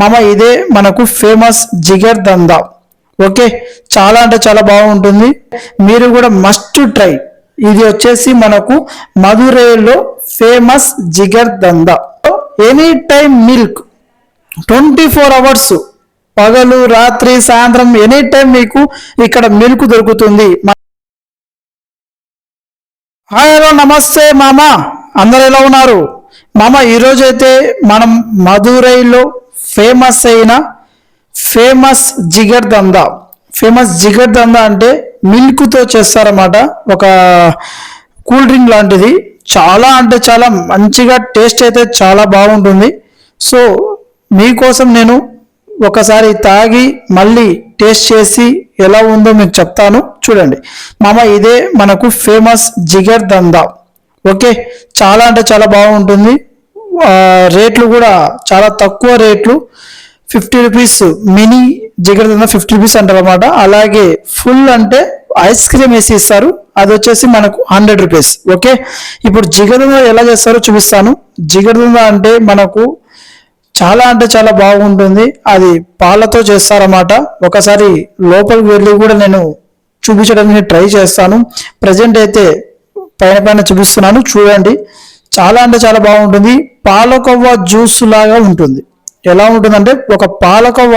మామ ఇదే మనకు ఫేమస్ జిగర్ దందా. ఓకే, చాలా అంటే చాలా బాగుంటుంది, మీరు కూడా మస్ట్ ట్రై. ఇది వచ్చేసి మనకు మధురైలో ఫేమస్ జిగర్ దందా. ఎనీ టైం మిల్క్ 24 అవర్స్, పగలు రాత్రి సాయంత్రం ఎనీ టైం మీకు ఇక్కడ మిల్క్ దొరుకుతుంది. హాయ్ హలో నమస్తే మామ, అందరు ఎలా ఉన్నారు మామ? ఈరోజు అయితే మనం మధురైలో ఫేమస్ అయిన ఫేమస్ జిగర్ దందా. ఫేమస్ జిగర్ దందా అంటే మిల్క్తో చేస్తారన్నమాట, ఒక కూల్ డ్రింక్ లాంటిది. చాలా అంటే చాలా మంచిగా టేస్ట్ అయితే చాలా బాగుంటుంది. సో మీకోసం నేను ఒకసారి తాగి మళ్ళీ టేస్ట్ చేసి ఎలా ఉందో మీకు చెప్తాను, చూడండి మామ. ఇదే మనకు ఫేమస్ జిగర్ దందా. ఓకే, చాలా అంటే చాలా బాగుంటుంది. రేట్లు కూడా చాలా తక్కువ రేట్లు, 50 రూపీస్. మినీ జిగర్ దందా 50 రూపీస్ అంటారు అన్నమాట. అలాగే ఫుల్ అంటే ఐస్ క్రీమ్ వేసి ఇస్తారు, అది వచ్చేసి మనకు 100 రూపీస్. ఓకే, ఇప్పుడు జిగర్ దందా ఎలా చేస్తారో చూపిస్తాను. జిగర్ దందా అంటే మనకు చాలా అంటే చాలా బాగుంటుంది, అది పాలతో చేస్తారన్నమాట. ఒకసారి లోపలికి వెళ్ళి కూడా నేను చూపించడానికి ట్రై చేస్తాను. ప్రజెంట్ అయితే పైన చూపిస్తున్నాను, చూడండి. చాలా అంటే చాలా బాగుంటుంది. పాలకోవ జ్యూస్ లాగా ఉంటుంది. ఎలా ఉంటుందంటే ఒక పాలకోవ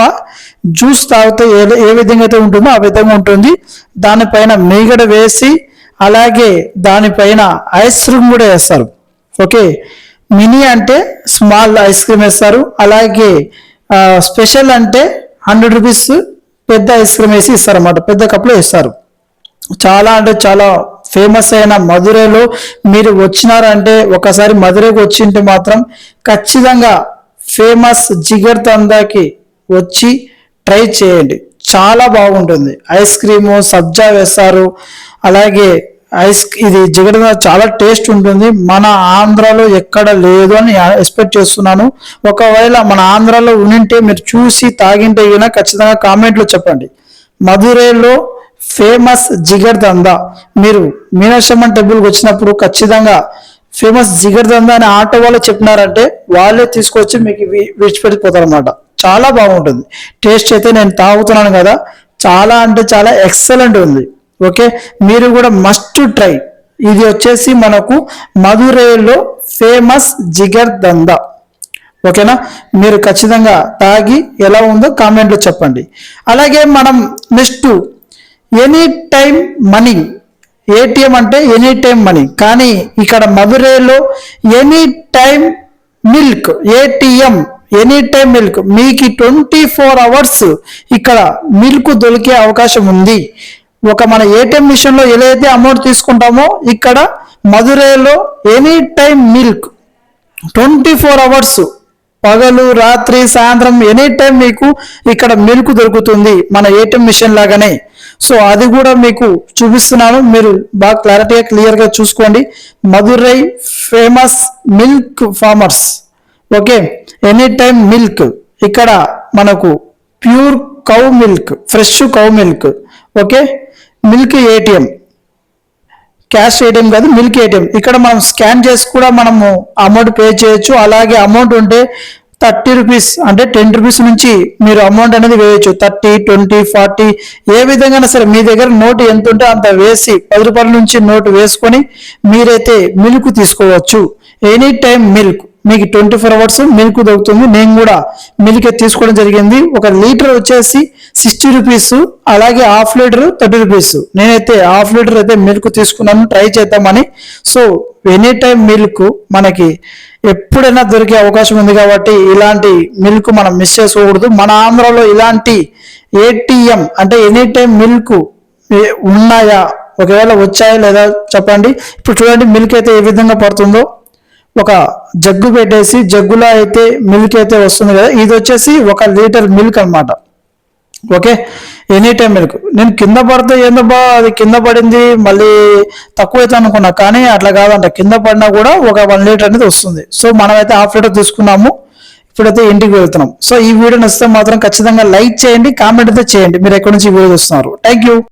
జ్యూస్ తాగితే ఏ విధంగా అయితే ఉంటుందో ఆ విధంగా ఉంటుంది. దానిపైన మీగడ వేసి అలాగే దానిపైన ఐస్ క్రీమ్ కూడా వేస్తారు. ఓకే, మినీ అంటే స్మాల్ ఐస్ క్రీమ్ వేస్తారు, అలాగే స్పెషల్ అంటే 100 రూపీస్ పెద్ద ఐస్ క్రీమ్ వేసి ఇస్తారన్నమాట, పెద్ద కప్లో ఇస్తారు. చాలా అంటే చాలా ఫేమస్ అయిన మధురైలో మీరు వచ్చినారంటే, ఒకసారి మధురైకి వచ్చింటే మాత్రం ఖచ్చితంగా ఫేమస్ జిగర్ దందాకి వచ్చి ట్రై చేయండి, చాలా బాగుంటుంది. ఐస్ క్రీము సబ్జా వేస్తారు, అలాగే ఇది జిగర్ దందా చాలా టేస్ట్ ఉంటుంది. మన ఆంధ్రాలో ఎక్కడ లేదు అని ఎక్స్పెక్ట్ చేస్తున్నాను. ఒకవేళ మన ఆంధ్రాలో ఉంటే మీరు చూసి తాగింటే అయినా ఖచ్చితంగా కామెంట్లో చెప్పండి. మధురైలో ఫేమస్ జిగర్ దందా. మీరు మీనాక్షమ్మ టెంపుల్కి వచ్చినప్పుడు ఖచ్చితంగా ఫేమస్ జిగర్ దందా అని ఆటో వాళ్ళు చెప్పినారంటే వాళ్ళే తీసుకొచ్చి మీకు విడిచిపెట్టిపోతారు అనమాట. చాలా బాగుంటుంది టేస్ట్ అయితే. నేను తాగుతున్నాను కదా, చాలా అంటే చాలా ఎక్సలెంట్ ఉంది. ఓకే, మీరు కూడా మస్ట్ ట్రై. ఇది వచ్చేసి మనకు మధురైలో ఫేమస్ జిగర్ దందా. ఓకేనా, మీరు ఖచ్చితంగా తాగి ఎలా ఉందో కామెంట్లో చెప్పండి. అలాగే మనం next any time money, ATM అంటే ఎనీ టైం మనీ, కానీ ఇక్కడ మధురైలో any time milk, ATM any time milk. మీకు 24 అవర్స్ ఇక్కడ మిల్క్ దొరికే అవకాశం ఉంది. ఒక మన ఏటీఎం మిషన్లో ఎలా అయితే అమౌంట్ తీసుకుంటామో ఇక్కడ మధురైలో ఎనీ టైం మిల్క్ 24 అవర్స్, పగలు రాత్రి సాయంత్రం ఎనీ టైం మీకు ఇక్కడ మిల్క్ దొరుకుతుంది, మన ఏటీఎం మిషన్ లాగానే. సో అది కూడా మీకు చూపిస్తున్నాను, మీరు బాగా క్లారిటీగా క్లియర్గా చూసుకోండి. Madurai famous milk farmers. Okay, any time milk. ఇక్కడ మనకు pure cow milk, fresh cow milk. Okay, milk ATM, cash ATM కాదు, మిల్క్ ఏటీఎం. ఇక్కడ మనం స్కాన్ చేసి కూడా మనము అమౌంట్ పే చేయొచ్చు. అలాగే అమౌంట్ ఉంటే 30 రూపీస్ అంటే 10 రూపీస్ నుంచి మీరు అమౌంట్ అనేది వేయచ్చు. 30, 20, 40 ఏ విధంగా సరే మీ దగ్గర నోటు ఎంత ఉంటే అంత వేసి 10 రూపాయల నుంచి నోటు వేసుకొని మీరైతే మిల్క్ తీసుకోవచ్చు. ఎనీ టైం మిల్క్, మీకు 24 అవర్స్ మిల్క్ దొరుకుతుంది. నేను కూడా మిల్క్ తీసుకోవడం జరిగింది. 1 లీటర్ వచ్చేసి 60 రూపీస్, అలాగే హాఫ్ లీటర్ 30 రూపీస్. నేనైతే హాఫ్ లీటర్ అయితే మిల్క్ తీసుకున్నాను, ట్రై చేద్దామని. సో ఎనీ టైం మిల్క్ మనకి ఎప్పుడైనా దొరికే అవకాశం ఉంది కాబట్టి ఇలాంటి మిల్క్ మనం మిస్ చేసుకోకూడదు. మన ఆంధ్రాలో ఇలాంటి ఏటీఎం అంటే ఎనీ టైం మిల్క్ ఉన్నాయా, ఒకవేళ వచ్చాయా లేదా చెప్పండి. ఇప్పుడు చూడండి మిల్క్ అయితే ఏ విధంగా పడుతుందో. ఒక జగ్గు పెట్టేసి జగ్గులో అయితే మిల్క్ అయితే వస్తుంది కదా, ఇది వచ్చేసి 1 లీటర్ మిల్క్ అనమాట. Okay, any time milk. నేను కింద పడితే ఏందో బా అది కింద పడింది మళ్ళీ తక్కువ అవుతుంది అనుకున్నా, కానీ అట్లా కాదంట. కింద పడినా కూడా ఒక 1 లీటర్ అనేది వస్తుంది. సో మనమైతే హాఫ్ లీటర్ తీసుకున్నాము, ఇప్పుడైతే ఇంటికి వెళ్తున్నాం. సో ఈ వీడియో నచ్చితే మాత్రం ఖచ్చితంగా లైక్ చేయండి, కామెంట్ అయితే చేయండి. మీరు ఎక్కడి నుంచి వీడియో చూస్తున్నారు. Thank you.